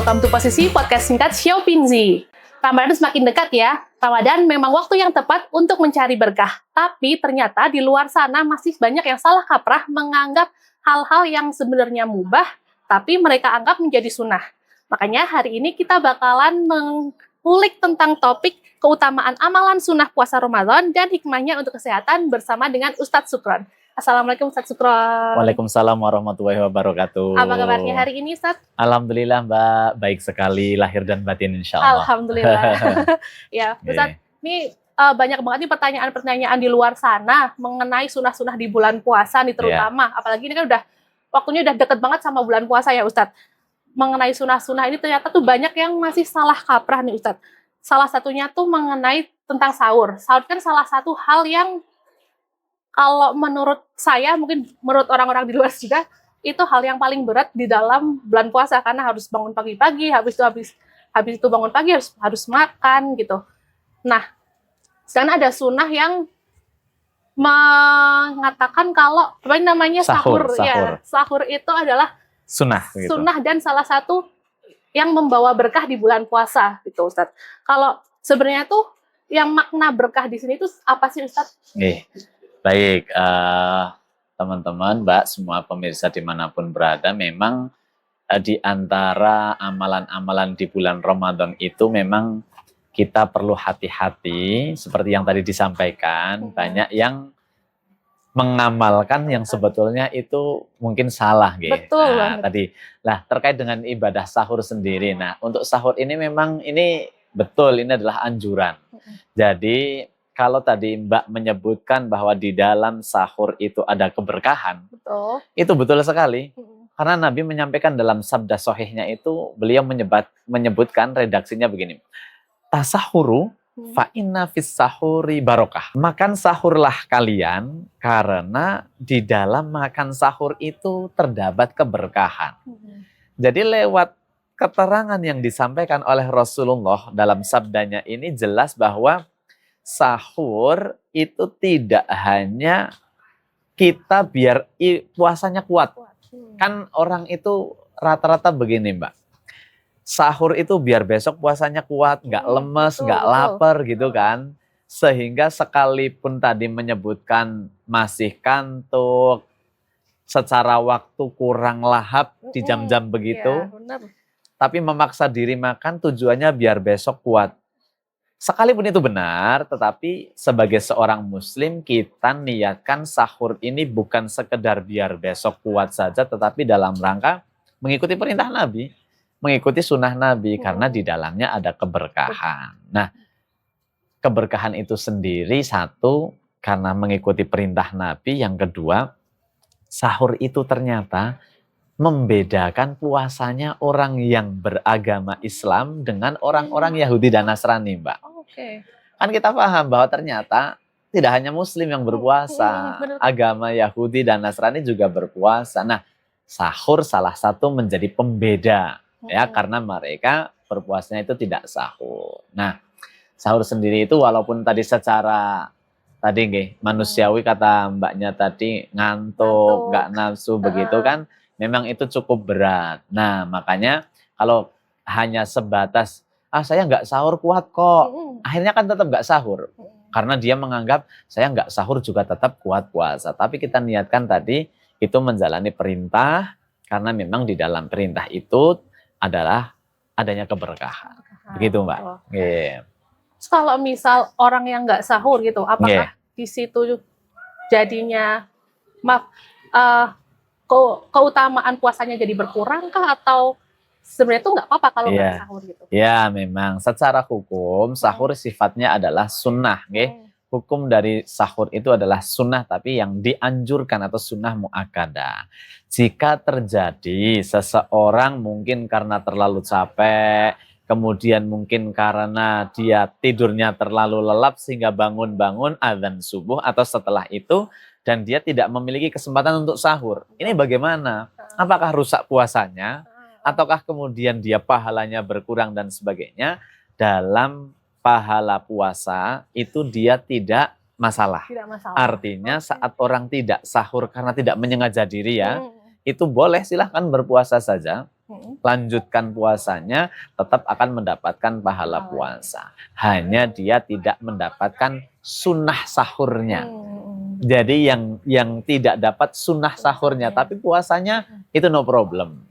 welcome to Posisi Podcast Singkat Xiaopinzi. Ramadan semakin dekat ya. Ramadan memang waktu yang tepat untuk mencari berkah. Tapi ternyata di luar sana masih banyak yang salah kaprah menganggap hal-hal yang sebenarnya mubah, tapi mereka anggap menjadi sunnah. Makanya hari ini kita bakalan mengulik tentang topik keutamaan amalan sunnah puasa Ramadan dan hikmahnya untuk kesehatan bersama dengan Ustadz Sukron. Assalamualaikum Ustadz Sukron. Waalaikumsalam warahmatullahi wabarakatuh. Apa kabarnya hari ini Ustadz? Alhamdulillah Mbak, baik sekali lahir dan batin insya Allah. Alhamdulillah. Ya Ustadz, ini banyak banget nih pertanyaan-pertanyaan di luar sana mengenai sunah-sunah di bulan puasa nih terutama. Apalagi ini kan waktunya udah deket banget sama bulan puasa ya Ustadz. Mengenai sunah-sunah ini ternyata tuh banyak yang masih salah kaprah nih Ustadz. Salah satunya tuh mengenai tentang sahur. Sahur kan salah satu hal yang kalau menurut saya, mungkin menurut orang-orang di luar juga, itu hal yang paling berat di dalam bulan puasa karena harus bangun pagi-pagi, habis itu bangun pagi harus makan gitu. Nah, sekarang ada sunnah yang mengatakan kalau apa namanya sahur. Ya, sahur itu adalah sunnah gitu. Sunnah dan salah satu yang membawa berkah di bulan puasa gitu Ustadz. Kalau sebenarnya tuh yang makna berkah di sini itu apa sih Ustadz? Baik, teman-teman, Mbak, semua pemirsa dimanapun berada, memang di antara amalan-amalan di bulan Ramadan itu memang kita perlu hati-hati, seperti yang tadi disampaikan, banyak yang mengamalkan yang sebetulnya itu mungkin salah. Betul Nah, terkait dengan ibadah sahur sendiri, nah untuk sahur ini memang ini betul, ini adalah anjuran. Jadi kalau tadi Mbak menyebutkan bahwa di dalam sahur itu ada keberkahan, itu betul sekali. Karena Nabi menyampaikan dalam sabda sahihnya itu, beliau menyebutkan redaksinya begini. Tasahuru fa inna fis sahuri barokah. Makan sahurlah kalian karena di dalam makan sahur itu terdapat keberkahan. Jadi lewat keterangan yang disampaikan oleh Rasulullah dalam sabdanya ini jelas bahwa sahur itu tidak hanya kita biar puasanya kuat. Kan orang itu rata-rata begini Mbak. Sahur itu biar besok puasanya kuat, nggak lemes, nggak lapar gitu kan. Sehingga sekalipun tadi menyebutkan masih kantuk, secara waktu kurang lahap di jam-jam begitu. Tapi memaksa diri makan tujuannya biar besok kuat. Sekalipun itu benar, tetapi sebagai seorang muslim kita niatkan sahur ini bukan sekedar biar besok kuat saja, tetapi dalam rangka mengikuti perintah Nabi, mengikuti sunnah Nabi, karena di dalamnya ada keberkahan. Nah, keberkahan itu sendiri satu, karena mengikuti perintah Nabi, yang kedua, sahur itu ternyata membedakan puasanya orang yang beragama Islam dengan orang-orang Yahudi dan Nasrani, Mbak. Kan kita paham bahwa ternyata tidak hanya Muslim yang berpuasa, agama Yahudi dan Nasrani juga berpuasa. Nah, sahur salah satu menjadi pembeda, ya, karena mereka berpuasanya itu tidak sahur. Nah, sahur sendiri itu walaupun tadi secara manusiawi kata Mbaknya tadi ngantuk, nggak nafsu begitu kan. Memang itu cukup berat. Nah, makanya kalau hanya sebatas, saya nggak sahur kuat kok. Akhirnya kan tetap nggak sahur. Karena dia menganggap, saya nggak sahur juga tetap kuat puasa. Tapi kita niatkan tadi, itu menjalani perintah. Karena memang di dalam perintah itu adalah adanya keberkahan. Begitu Mbak. Terus kalau misal orang yang nggak sahur gitu, apakah di situ jadinya, keutamaan puasanya jadi berkurang kah atau sebenarnya itu nggak apa-apa kalau nggak sahur gitu? Ya, memang secara hukum sahur sifatnya adalah sunnah. Hukum dari sahur itu adalah sunnah tapi yang dianjurkan atau sunnah muakkadah. Jika terjadi seseorang mungkin karena terlalu capek, kemudian mungkin karena dia tidurnya terlalu lelap sehingga bangun-bangun azan subuh atau setelah itu, dan dia tidak memiliki kesempatan untuk sahur. Ini bagaimana? Apakah rusak puasanya? Ataukah kemudian dia pahalanya berkurang dan sebagainya? Dalam pahala puasa itu dia tidak masalah. Artinya saat orang tidak sahur karena tidak menyengaja diri ya, itu boleh silahkan berpuasa saja. lanjutkan puasanya, tetap akan mendapatkan pahala puasa. Hanya dia tidak mendapatkan sunnah sahurnya. Jadi yang tidak dapat sunnah sahurnya, tapi puasanya itu no problem.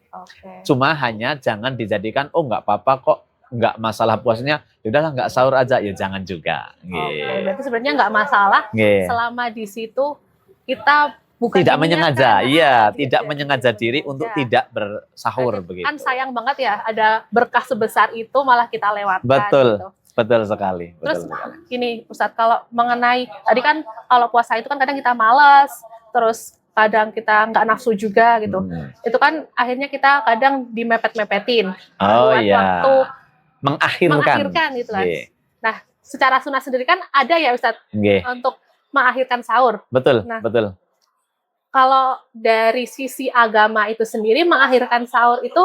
Cuma hanya jangan dijadikan, oh nggak apa-apa kok, nggak masalah puasanya, yaudahlah nggak sahur aja, ya jangan juga. Berarti sebenarnya nggak masalah selama di situ kita bukan tidak menyengaja, iya, tidak menyengaja diri untuk tidak bersahur begitu. Kan sayang banget ya, ada berkah sebesar itu malah kita lewatkan. Betul, gitu. betul sekali. Terus gini Ustadz, kalau mengenai tadi kan kalau puasa itu kan kadang kita malas, terus kadang kita nggak nafsu juga gitu. Itu kan akhirnya kita kadang dimepet-mepetin. Oh iya. Waktu mengakhirkan gitu kan. Nah, secara sunnah sendiri kan ada ya Ustadz untuk mengakhirkan sahur. Betul, nah, betul. Kalau dari sisi agama itu sendiri mengakhirkan sahur itu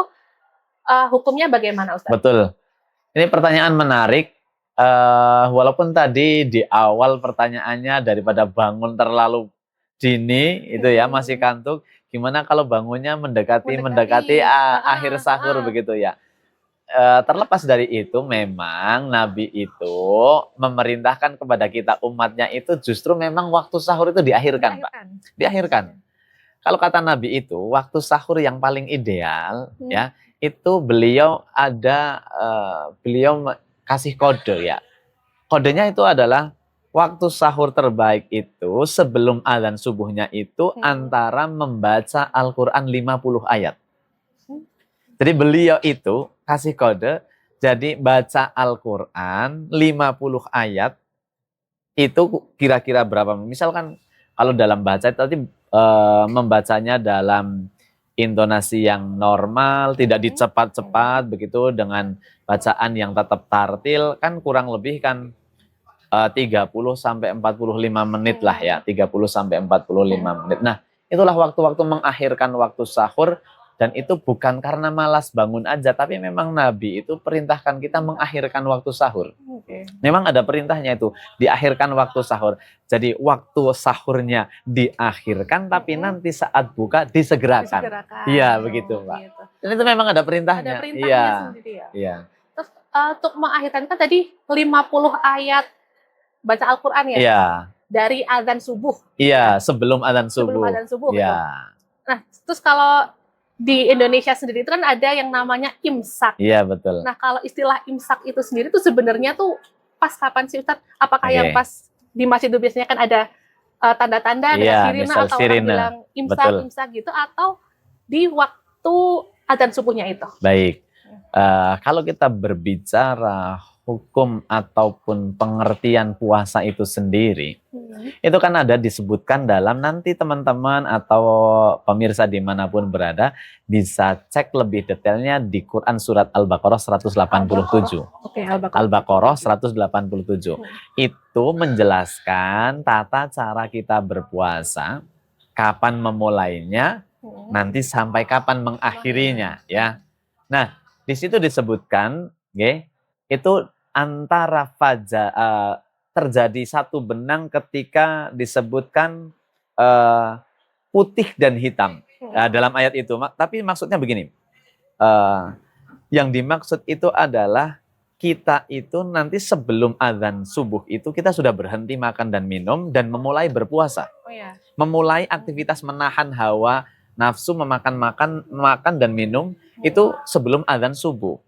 hukumnya bagaimana Ustadz? Betul. Ini pertanyaan menarik. Walaupun tadi di awal pertanyaannya daripada bangun terlalu dini itu ya masih kantuk, gimana kalau bangunnya mendekati akhir sahur begitu ya. Terlepas dari itu memang Nabi itu memerintahkan kepada kita umatnya itu justru memang waktu sahur itu diakhirkan, Pak. Diakhirkan. Kalau kata Nabi itu waktu sahur yang paling ideal ya, itu beliau kasih kode ya. Kodenya itu adalah waktu sahur terbaik itu sebelum azan subuhnya itu antara membaca Al-Qur'an 50 ayat. Jadi beliau itu kasih kode, jadi baca Al-Qur'an 50 ayat itu kira-kira berapa? Misalkan kalau dalam baca itu tadi membacanya dalam intonasi yang normal, tidak dicepat-cepat begitu dengan bacaan yang tetap tartil, kan kurang lebih kan 30 sampai 45 menit lah ya, 30 sampai 45 menit. Nah, itulah waktu-waktu mengakhirkan waktu sahur. Dan itu bukan karena malas bangun aja, tapi memang Nabi itu perintahkan kita mengakhirkan waktu sahur. Memang ada perintahnya itu, diakhirkan waktu sahur. Jadi waktu sahurnya diakhirkan, tapi nanti saat buka disegerakan. Iya, begitu Pak. Gitu. Dan itu memang ada perintahnya. Ada perintahnya sendiri ya. Iya. Terus untuk mengakhirkan kan tadi 50 ayat baca Al-Quran ya? Iya. Dari azan subuh. Iya, sebelum azan subuh. Sebelum azan subuh. Iya. Nah, terus kalau di Indonesia sendiri itu kan ada yang namanya imsak. Iya, betul. Nah, kalau istilah imsak itu sendiri tuh sebenarnya tuh pas kapan sih Ustadz? Apakah yang pas di masjid itu biasanya kan ada tanda-tanda dengan sirine atau orang bilang imsak gitu, atau di waktu azan subuhnya itu? Baik. Kalau kita berbicara hukum ataupun pengertian puasa itu sendiri, itu kan ada disebutkan dalam, nanti teman-teman atau pemirsa dimanapun berada bisa cek lebih detailnya di Quran surat Al-Baqarah 187. Al-Baqarah 187. Itu menjelaskan tata cara kita berpuasa, kapan memulainya, nanti sampai kapan mengakhirinya ya. Nah, di situ disebutkan itu antara terjadi satu benang ketika disebutkan putih dan hitam dalam ayat itu. Tapi maksudnya begini, yang dimaksud itu adalah kita itu nanti sebelum azan subuh itu kita sudah berhenti makan dan minum dan memulai berpuasa. Memulai aktivitas menahan hawa nafsu makan dan minum itu sebelum azan subuh.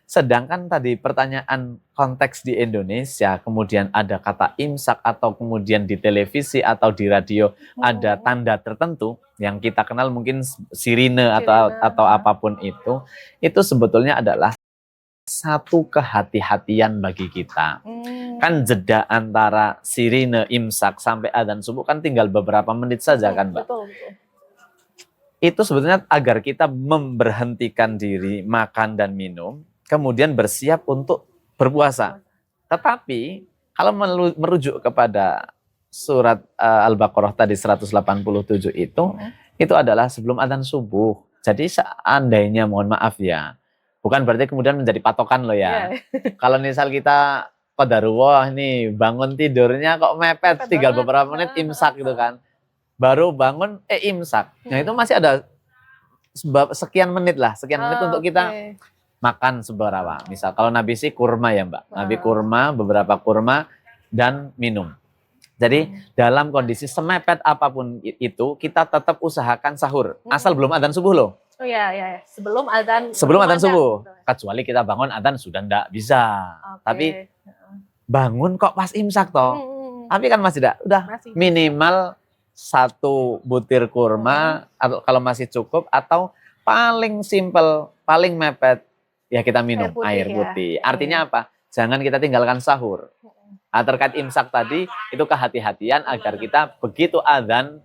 Sedangkan tadi pertanyaan konteks di Indonesia, kemudian ada kata imsak atau kemudian di televisi atau di radio ada tanda tertentu yang kita kenal mungkin sirine atau apapun itu sebetulnya adalah satu kehati-hatian bagi kita. Kan jeda antara sirine imsak sampai adzan subuh kan tinggal beberapa menit saja kan, Mbak? Betul. Itu sebetulnya agar kita memberhentikan diri makan dan minum, kemudian bersiap untuk berpuasa. Tetapi kalau merujuk kepada surat Al-Baqarah tadi 187 itu adalah sebelum adzan subuh. Jadi seandainya, mohon maaf ya, bukan berarti kemudian menjadi patokan loh ya. Kalau misal kita qadarullah nih bangun tidurnya kok mepet tinggal beberapa menit imsak gitu kan. Baru bangun imsak. Nah itu masih ada sekian menit lah, sekian menit untuk kita Oke. makan seberapa. Misal kalau Nabi sih kurma ya Mbak. Nabi Ah. kurma, beberapa kurma dan minum. Jadi dalam kondisi semepet apapun itu, kita tetap usahakan sahur. Asal belum adzan subuh loh. Oh iya, iya. Sebelum adzan. Sebelum adzan ada. subuh. Kecuali kita bangun adzan sudah ndak bisa. Oke. Tapi bangun kok pas imsak toh. Hmm. Tapi kan masih udah Masih. minimal 1 butir kurma atau kalau masih cukup, atau paling simpel, paling mepet ya kita minum Air air putih, putih. ya. Artinya apa? Jangan kita tinggalkan sahur. Terkait imsak tadi itu kehati-hatian agar kita begitu adzan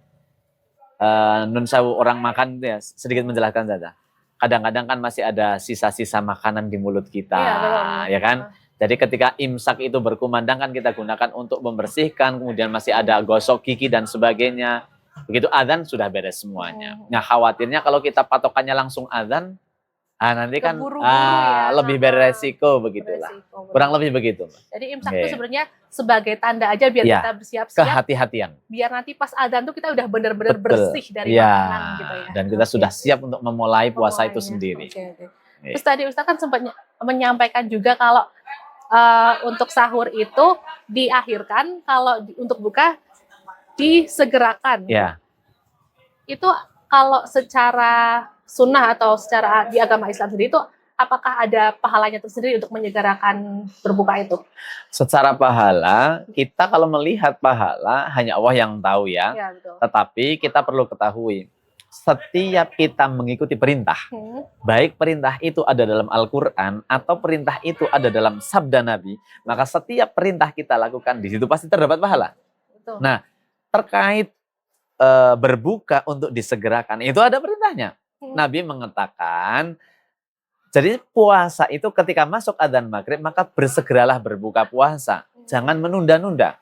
nun sewu orang makan itu ya, sedikit menjelaskan saja. Kadang-kadang kan masih ada sisa-sisa makanan di mulut kita, Iya, betul. ya kan? Jadi ketika imsak itu berkumandang kan kita gunakan untuk membersihkan, kemudian masih ada gosok gigi dan sebagainya. Begitu adzan sudah beres semuanya. Nah khawatirnya kalau kita patokannya langsung adzan, nanti kan Keburu-buru ya. lebih beresiko begitulah. Beresiko, Kurang lebih begitu. Jadi imsak Oke. itu sebenarnya sebagai tanda aja biar Iya, kita bersiap-siap, Kehati-hatian. biar nanti pas adzan tuh kita udah benar-benar Betul. bersih dari Ya, makanan gitu ya. dan kita Oke. sudah siap untuk memulai puasa itu Memulainya. sendiri. Oke, oke. Iya. Terus tadi Ustaz kan sempat menyampaikan juga kalau untuk sahur itu diakhirkan, kalau untuk buka disegerakan. Ya, Itu kalau secara sunnah atau secara di agama Islam sendiri itu apakah ada pahalanya tersendiri untuk menyegerakan berbuka itu? secara pahala, kita kalau melihat pahala hanya Allah yang tahu ya. Ya, betul. Tetapi kita perlu ketahui, setiap kita mengikuti perintah, baik perintah itu ada dalam Al-Quran atau perintah itu ada dalam sabda Nabi, maka setiap perintah kita lakukan di situ pasti terdapat pahala. Betul. Nah, terkait berbuka untuk disegerakan, itu ada perintahnya. Nabi mengatakan, jadi puasa itu ketika masuk adzan maghrib, maka bersegeralah berbuka puasa. Jangan menunda-nunda.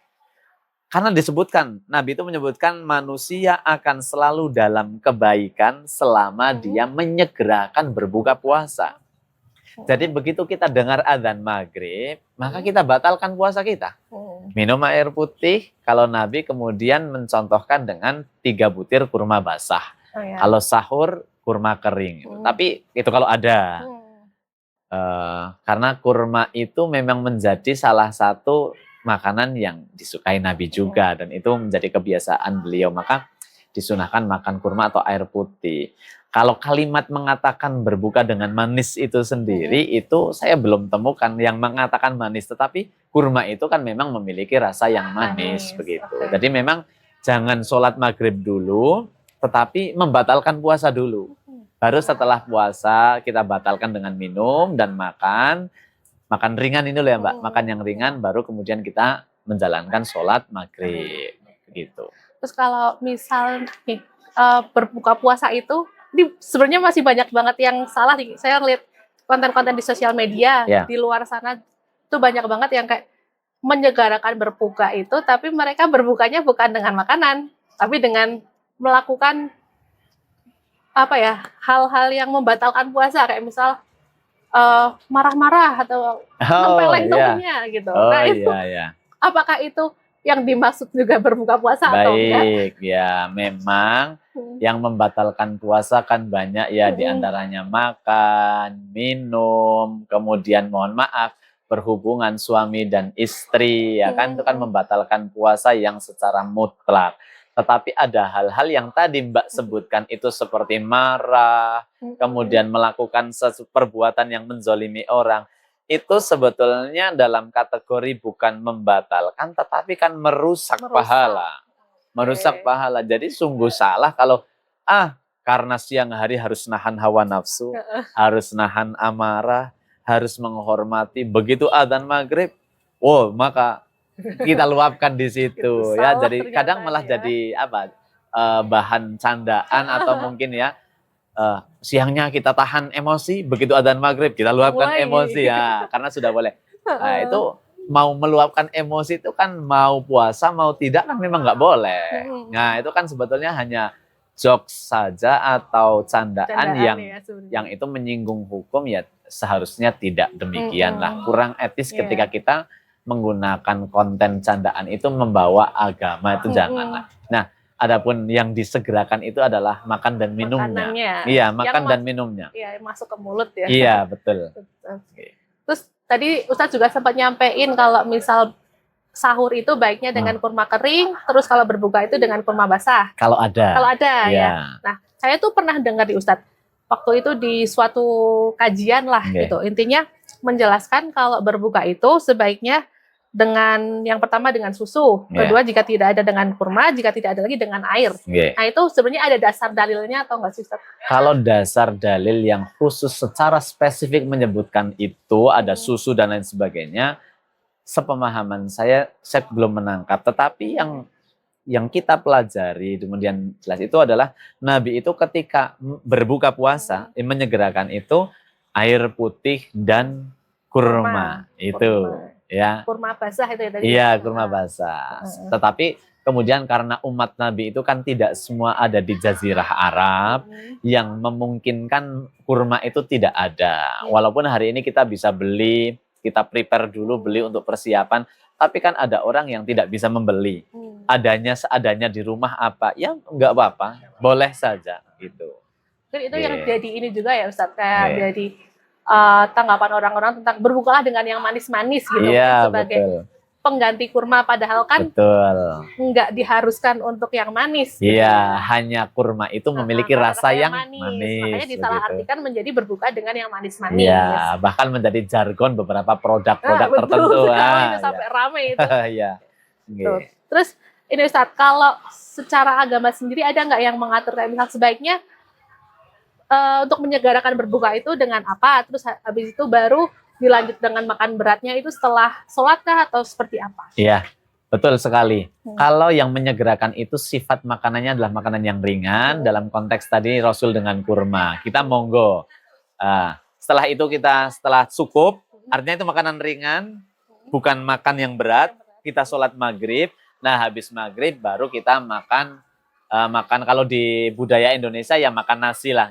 Karena disebutkan, Nabi itu menyebutkan manusia akan selalu dalam kebaikan selama dia menyegerakan berbuka puasa. Jadi begitu kita dengar adzan maghrib, maka kita batalkan puasa kita. Minum air putih, kalau Nabi kemudian mencontohkan dengan 3 butir kurma basah. Oh, ya. Kalau sahur, kurma kering. Tapi itu kalau ada. Karena kurma itu memang menjadi salah satu makanan yang disukai Nabi juga. Dan itu menjadi kebiasaan beliau. Maka disunahkan makan kurma atau air putih. Kalau kalimat mengatakan berbuka dengan manis itu sendiri, itu saya belum temukan yang mengatakan manis. Tetapi kurma itu kan memang memiliki rasa yang manis. Begitu. Jadi memang jangan sholat maghrib dulu, tetapi membatalkan puasa dulu. Baru setelah puasa kita batalkan dengan minum dan makan. Makan ringan ini loh ya Mbak. Makan yang ringan baru kemudian kita menjalankan sholat maghrib. Begitu. Terus kalau misal nih, berbuka puasa itu, ini sebenarnya masih banyak banget yang salah. Saya lihat konten-konten di sosial media, di luar sana tuh banyak banget yang kayak menyegarakan berbuka itu, tapi mereka berbukanya bukan dengan makanan, tapi dengan melakukan apa ya, hal-hal yang membatalkan puasa, kayak misal marah-marah atau nempelin tubuhnya gitu. Nah itu, apakah itu yang dimaksud juga berbuka puasa atau enggak? Baik, ya memang yang membatalkan puasa kan banyak ya, diantaranya makan, minum, kemudian mohon maaf, berhubungan suami dan istri, ya kan, itu kan membatalkan puasa yang secara mutlak. Tetapi ada hal-hal yang tadi Mbak sebutkan itu seperti marah, kemudian melakukan perbuatan yang menzolimi orang. Itu sebetulnya dalam kategori bukan membatalkan, tetapi kan merusak pahala. Merusak pahala. Jadi sungguh salah kalau, karena siang hari harus nahan hawa nafsu, harus nahan amarah, harus menghormati. Begitu adzan maghrib, maka kita luapkan di situ. Ya, jadi kadang malah jadi bahan candaan atau mungkin ya, siangnya kita tahan emosi, begitu adzan maghrib kita luapkan emosi ya, karena sudah boleh. Nah itu mau meluapkan emosi itu kan mau puasa mau tidak kan memang nggak boleh. Nah itu kan sebetulnya hanya jokes saja atau candaan yang itu menyinggung hukum, ya seharusnya tidak demikian lah. Kurang etis ketika kita menggunakan konten candaan itu membawa agama, itu janganlah. Nah Adapun yang disegerakan itu adalah makan dan minumnya. Makanannya. Iya, makan Yang dan minumnya. Iya, masuk ke mulut ya. Iya, betul. Betul. Terus tadi Ustadz juga sempat nyampein kalau misal sahur itu baiknya dengan kurma kering, terus kalau berbuka itu dengan kurma basah. Kalau ada. Kalau ada Iya. ya. Nah, saya tuh pernah dengar di Ustadz waktu itu di suatu kajian lah gitu. Intinya menjelaskan kalau berbuka itu sebaiknya dengan yang pertama dengan susu, kedua jika tidak ada dengan kurma, jika tidak ada lagi dengan air. Nah itu sebenarnya ada dasar dalilnya atau enggak sih Ustaz? Kalau dasar dalil yang khusus secara spesifik menyebutkan itu ada susu dan lain sebagainya, sepemahaman saya belum menangkap. Tetapi yang kita pelajari kemudian jelas itu adalah Nabi itu ketika berbuka puasa menyegerakan itu air putih dan kurma. Itu. Ya. Kurma basah itu ya tadi. Iya, kurma basah. Tetapi kemudian karena umat Nabi itu kan tidak semua ada di Jazirah Arab yang memungkinkan kurma itu tidak ada. Walaupun hari ini kita bisa beli, kita prepare dulu beli untuk persiapan, tapi kan ada orang yang tidak bisa membeli. Adanya seadanya di rumah apa? Ya enggak apa-apa, boleh saja gitu. Itu yang jadi ini juga ya Ustaz, kayak jadi tanggapan orang-orang tentang berbukalah dengan yang manis-manis gitu sebagai pengganti kurma, padahal kan nggak diharuskan untuk yang manis. Iya, hanya kurma itu memiliki rasa yang manis. Makanya disalahartikan menjadi berbuka dengan yang manis-manis. Iya, bahkan menjadi jargon beberapa produk-produk tertentu. Itu sampai rame itu. Iya. Terus ini Ustaz, kalau secara agama sendiri ada nggak yang mengatur kayak misal sebaiknya untuk menyegerakan berbuka itu dengan apa? Terus habis itu baru dilanjut dengan makan beratnya itu setelah sholat kah atau seperti apa? Iya, betul sekali. Kalau yang menyegerakan itu sifat makanannya adalah makanan yang ringan. Dalam konteks tadi Rasul dengan kurma. Kita monggo. Setelah itu setelah cukup, artinya itu makanan ringan, bukan makan yang berat. Kita sholat maghrib. Nah, habis maghrib baru kita makan kalau di budaya Indonesia ya makan nasi lah,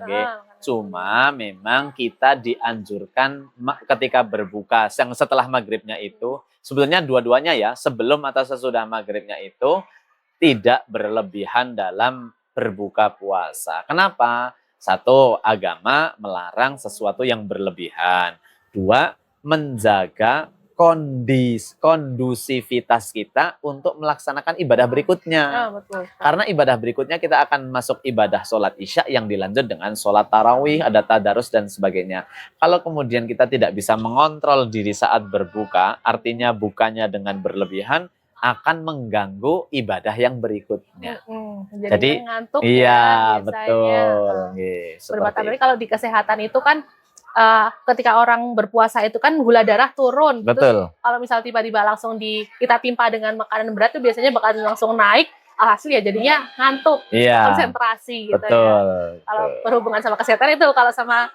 cuma memang kita dianjurkan ketika berbuka yang setelah maghribnya itu sebetulnya dua-duanya ya sebelum atau sesudah maghribnya itu tidak berlebihan dalam berbuka puasa. Kenapa? Satu, agama melarang sesuatu yang berlebihan. Dua, menjaga kondusivitas kita untuk melaksanakan ibadah berikutnya. Karena ibadah berikutnya kita akan masuk ibadah sholat isya yang dilanjut dengan sholat tarawih, ada tadarus dan sebagainya. Kalau kemudian kita tidak bisa mengontrol diri saat berbuka, artinya bukanya dengan berlebihan, akan mengganggu ibadah yang berikutnya. Jadi ngantuk iya, betul. Berarti kalau di kesehatan itu kan ketika orang berpuasa itu kan gula darah turun. Betul. Terus kalau misal tiba-tiba langsung kita timpa dengan makanan berat itu biasanya bakal langsung naik. Alhasil ya jadinya ngantuk, konsentrasi gitu. Betul. Kalau berhubungan sama kesehatan itu, kalau sama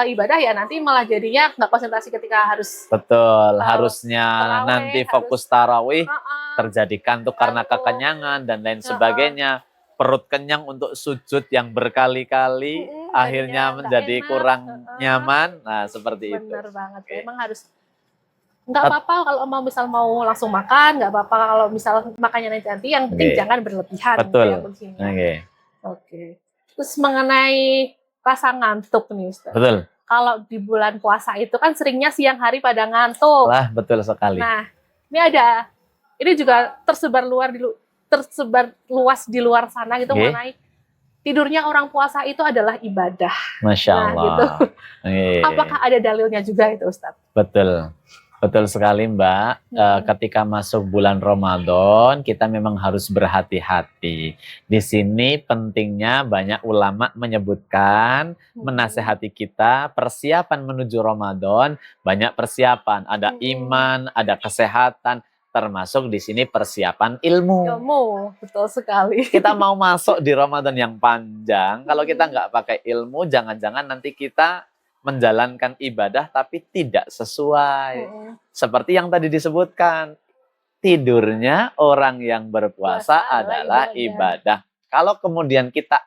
ibadah ya nanti malah jadinya nggak konsentrasi ketika harus. Betul. Harusnya tarawih, nanti fokus tarawih terjadi kantuk karena kantuk, kekenyangan dan lain sebagainya. Perut kenyang untuk sujud yang berkali-kali akhirnya menjadi kurang nyaman. Nah, seperti itu. Benar banget. Memang harus nggak apa-apa kalau mau langsung makan, nggak apa-apa kalau misal makannya nanti, yang penting jangan berlebihan. Betul. Oke. Terus mengenai rasa ngantuk nih Ustaz. Betul. Kalau di bulan puasa itu kan seringnya siang hari pada ngantuk. Lah, betul sekali. Nah, ini juga tersebar luas di luar sana gitu mengenai tidurnya orang puasa itu adalah ibadah. Masya Allah. Nah, gitu. Apakah ada dalilnya juga itu Ustaz? Betul. Betul sekali Mbak. Ketika masuk bulan Ramadan kita memang harus berhati-hati. Di sini pentingnya banyak ulama menyebutkan, menasehati kita persiapan menuju Ramadan, banyak persiapan, ada iman, ada kesehatan, termasuk di sini persiapan ilmu. Betul sekali. Kita mau masuk di Ramadan yang panjang, kalau kita nggak pakai ilmu, jangan-jangan nanti kita menjalankan ibadah tapi tidak sesuai. Seperti yang tadi disebutkan, tidurnya orang yang berpuasa adalah ibadah. Kalau kemudian kita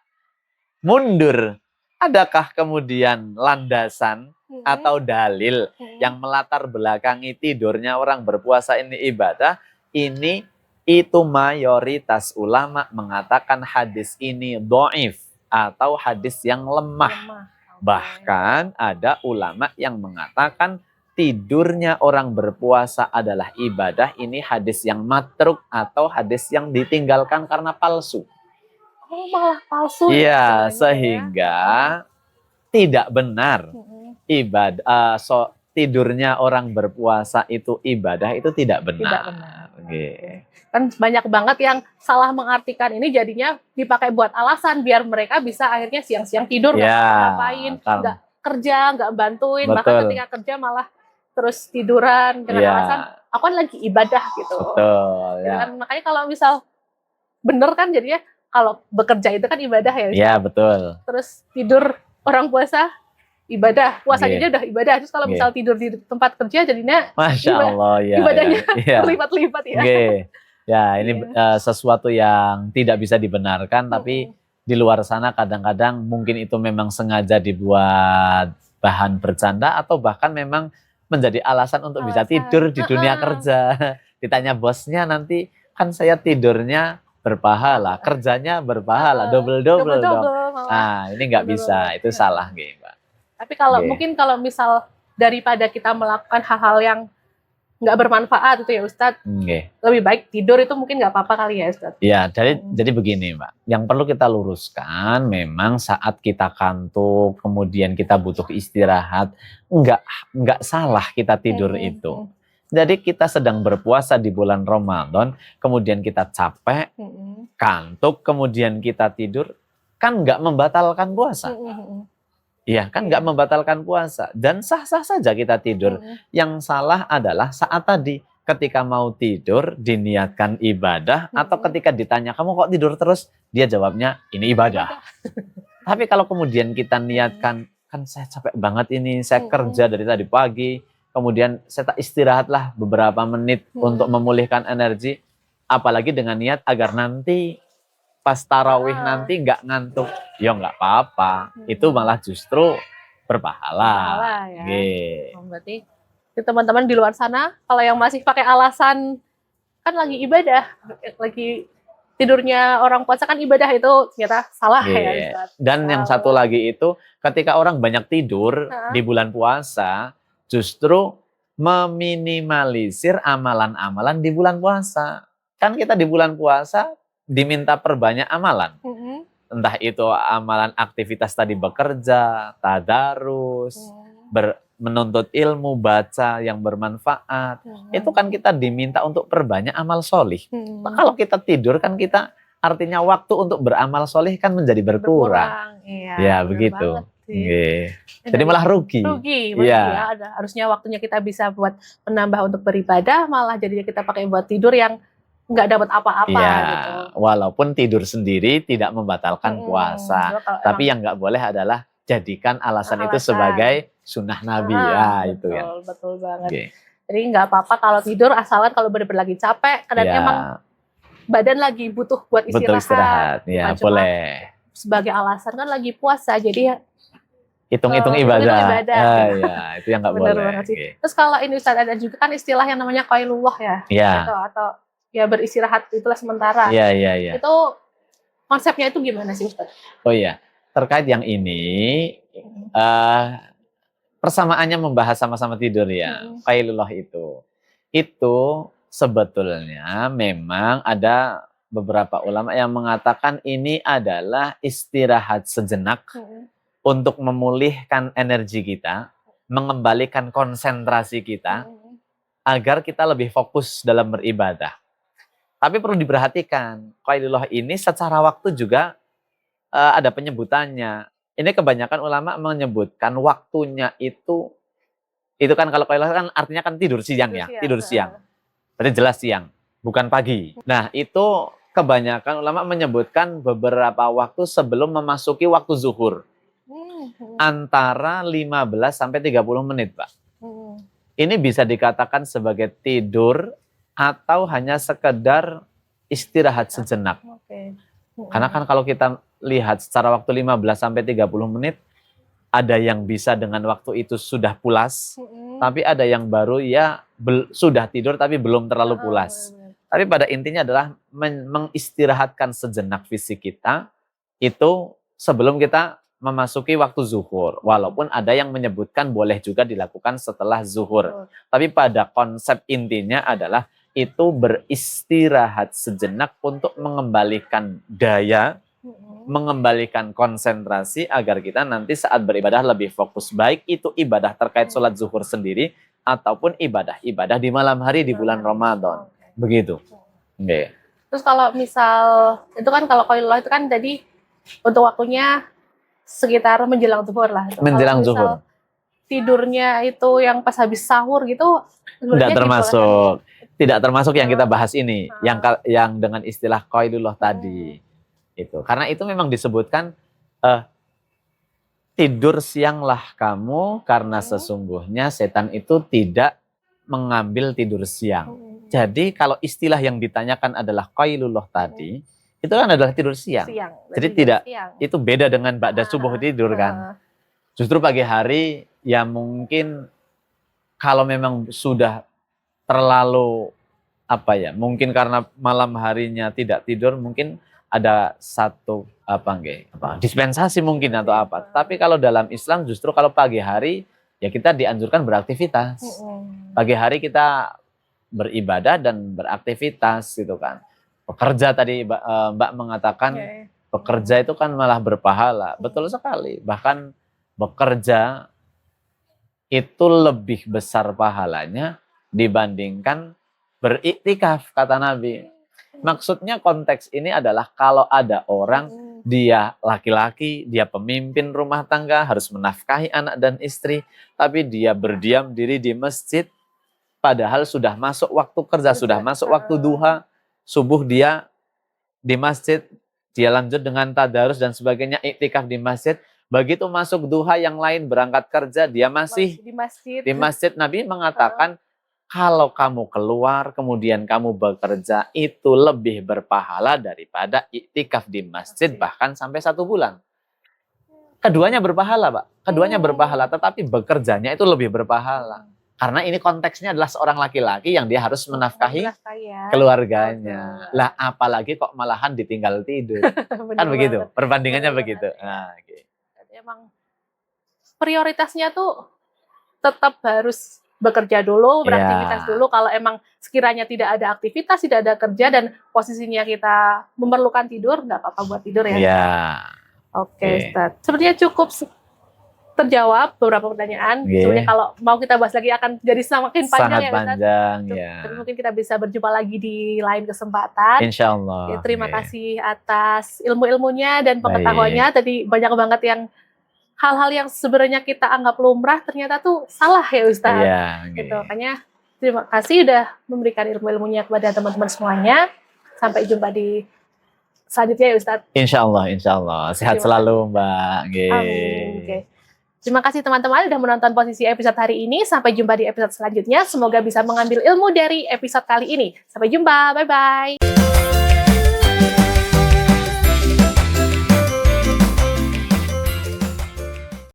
mundur, adakah kemudian landasan atau dalil yang melatar belakangi tidurnya orang berpuasa ini ibadah? Ini Itu mayoritas ulama mengatakan hadis ini dhaif atau hadis yang lemah. Lemah. Oke. Bahkan ada ulama yang mengatakan tidurnya orang berpuasa adalah ibadah. Ini hadis yang matruk atau hadis yang ditinggalkan karena palsu. Oh, malah palsu ya Iya, istilahnya ya. sehingga tidak benar Mm-mm. tidurnya orang berpuasa itu ibadah, itu tidak benar. Tidak benar. Oke. Kan banyak banget yang salah mengartikan ini, jadinya dipakai buat alasan biar mereka bisa akhirnya siang-siang tidur, nggak Ya, ngapain, nggak kerja, nggak bantuin, bahkan betul. ketika kerja malah terus tiduran dengan Ya, alasan aku kan lagi ibadah gitu. betul. Gitu Ya, kan. Makanya kalau misal bener kan jadinya kalau bekerja itu kan ibadah ya. ya betul. Terus tidur orang puasa ibadah, puasanya Oke. aja udah ibadah. Terus kalau Oke. misal tidur di tempat kerja jadinya Masya Allah, ya. ibadahnya Ya. berlipat-lipat ya. Oke. Ya, ini sesuatu yang tidak bisa dibenarkan, tapi di luar sana kadang-kadang mungkin itu memang sengaja dibuat bahan bercanda atau bahkan memang menjadi alasan untuk bisa tidur di dunia kerja. Ditanya bosnya nanti, kan saya tidurnya berpahala, kerjanya berpahala, double-double dong. Nah, ini nggak bisa, itu salah, gitu, Mbak. Tapi kalau mungkin kalau misal daripada kita melakukan hal-hal yang nggak bermanfaat itu ya Ustadz, lebih baik tidur itu mungkin nggak apa-apa kali ya Ustadz. Ya, jadi begini Mbak, yang perlu kita luruskan memang saat kita kantuk, kemudian kita butuh istirahat, nggak salah kita tidur itu. Jadi kita sedang berpuasa di bulan Ramadan, kemudian kita capek, kantuk, kemudian kita tidur, kan nggak membatalkan puasa. Iya, kan nggak membatalkan puasa. Dan sah-sah saja kita tidur. Yang salah adalah saat tadi, ketika mau tidur, diniatkan ibadah, atau ketika ditanya, kamu kok tidur terus? Dia jawabnya, ini ibadah. Tapi kalau kemudian kita niatkan, kan saya capek banget ini, saya kerja dari tadi pagi, kemudian saya tak istirahatlah beberapa menit untuk memulihkan energi, apalagi dengan niat agar nanti pas tarawih nanti nggak ngantuk, ya nggak apa-apa, itu malah justru berpahala. Ya. Berarti teman-teman di luar sana, kalau yang masih pakai alasan kan lagi ibadah, lagi tidurnya orang puasa kan ibadah, itu ternyata salah ya Ustaz. Dan yang satu lagi itu, ketika orang banyak tidur di bulan puasa, justru meminimalisir amalan-amalan di bulan puasa. Kan kita di bulan puasa diminta perbanyak amalan. Entah itu amalan aktivitas tadi bekerja, tadarus, menuntut ilmu, baca yang bermanfaat. Itu kan kita diminta untuk perbanyak amal solih. Nah, kalau kita tidur kan kita artinya waktu untuk beramal solih kan menjadi berkurang. Ya begitu. Jadi malah rugi. Ya. Harusnya waktunya kita bisa buat menambah untuk beribadah, malah jadinya kita pakai buat tidur yang nggak dapat apa-apa gitu. Walaupun tidur sendiri tidak membatalkan puasa, tapi yang nggak boleh adalah jadikan alasan itu sebagai sunnah Nabi. Itu ya. Betul banget. Jadi nggak apa-apa kalau tidur, asalkan kalau benar-benar lagi capek, kadang emang badan lagi butuh buat istirahat. Butuh istirahat, ya boleh. Sebagai alasan kan lagi puasa, jadi hitung-hitung ibadah. Ya, itu yang nggak boleh. Terus kalau ini Ustaz, ada juga kan istilah yang namanya qailullah ya. Atau ya beristirahat itulah sementara. Iya. Itu konsepnya itu gimana sih Ustaz? Oh iya, terkait yang ini persamaannya membahas sama-sama tidur ya. Qailullah itu sebetulnya memang ada beberapa ulama yang mengatakan ini adalah istirahat sejenak untuk memulihkan energi kita, mengembalikan konsentrasi kita agar kita lebih fokus dalam beribadah. Tapi perlu diperhatikan, qailullah ini secara waktu juga ada penyebutannya. Ini kebanyakan ulama menyebutkan waktunya itu kan kalau qailullah kan artinya kan tidur siang ya, tidur siang. Berarti jelas siang, bukan pagi. Nah, itu kebanyakan ulama menyebutkan beberapa waktu sebelum memasuki waktu zuhur. Antara 15 sampai 30 menit, Pak. Ini bisa dikatakan sebagai tidur atau hanya sekedar istirahat sejenak. Karena kan kalau kita lihat secara waktu 15 sampai 30 menit, ada yang bisa dengan waktu itu sudah pulas, tapi ada yang baru ya sudah tidur tapi belum terlalu pulas. Tapi pada intinya adalah mengistirahatkan sejenak fisik kita itu sebelum kita memasuki waktu zuhur. Walaupun ada yang menyebutkan boleh juga dilakukan setelah zuhur. Tapi pada konsep intinya adalah itu beristirahat sejenak untuk mengembalikan daya, mengembalikan konsentrasi agar kita nanti saat beribadah lebih fokus. Baik itu ibadah terkait sholat zuhur sendiri ataupun ibadah-ibadah di malam hari di bulan Ramadan. Begitu. Okay. Terus kalau misal itu kan kalau qailullah itu kan tadi untuk waktunya sekitar menjelang zuhur lah. Menjelang zuhur. Tidurnya itu yang pas habis sahur gitu tidak termasuk. Tidak termasuk yang kita bahas ini, yang dengan istilah qailullah tadi. Itu. Karena itu memang disebutkan tidur sianglah kamu karena sesungguhnya setan itu tidak mengambil tidur siang. Jadi kalau istilah yang ditanyakan adalah qailullah tadi, itu kan adalah tidur siang. Jadi tidak itu beda dengan ba'da subuh tidur kan. Justru pagi hari ya mungkin kalau memang sudah terlalu mungkin karena malam harinya tidak tidur, mungkin ada satu dispensasi mungkin atau apa. Tapi kalau dalam Islam justru kalau pagi hari ya kita dianjurkan beraktivitas. Pagi hari kita beribadah dan beraktivitas gitu kan. Pekerja tadi Mbak mengatakan pekerja itu kan malah berpahala. Betul sekali. Bahkan bekerja itu lebih besar pahalanya dibandingkan beriktikaf, kata Nabi. Maksudnya konteks ini adalah kalau ada orang, dia laki-laki, dia pemimpin rumah tangga, harus menafkahi anak dan istri, tapi dia berdiam diri di masjid, padahal sudah masuk waktu kerja, sudah masuk waktu duha, subuh dia di masjid, dia lanjut dengan tadarus dan sebagainya, iktikaf di masjid. Begitu masuk duha yang lain berangkat kerja, dia masih di masjid. Nabi mengatakan, kalau kamu keluar, kemudian kamu bekerja, itu lebih berpahala daripada iktikaf di masjid, bahkan sampai 1 bulan. Keduanya berpahala, Pak. Keduanya berpahala, tetapi bekerjanya itu lebih berpahala. Karena ini konteksnya adalah seorang laki-laki yang dia harus menafkahi keluarganya. Lah, apalagi kok malahan ditinggal tidur. Kan begitu, perbandingannya begitu. Nah, okay. Emang prioritasnya tuh tetap harus bekerja dulu, beraktivitas dulu. Kalau emang sekiranya tidak ada aktivitas, tidak ada kerja, dan posisinya kita memerlukan tidur, nggak apa-apa buat tidur ya. Oke, Ustaz. Sepertinya cukup terjawab beberapa pertanyaan. Sebenarnya kalau mau kita bahas lagi akan jadi semakin panjang ya, Ustaz. Tapi mungkin kita bisa berjumpa lagi di lain kesempatan. Insya Allah. Terima kasih atas ilmu-ilmunya dan pengetahuannya. Tadi banyak banget yang hal-hal yang sebenarnya kita anggap lumrah ternyata tuh salah ya Ustaz. Gitu. Makanya terima kasih udah memberikan ilmu-ilmunya kepada teman-teman semuanya. Sampai jumpa di selanjutnya ya Ustaz. Insya Allah, insya Allah. Sehat selalu Mbak. Amin. Terima kasih teman-teman sudah menonton Posisi episode hari ini. Sampai jumpa di episode selanjutnya. Semoga bisa mengambil ilmu dari episode kali ini. Sampai jumpa. Bye-bye.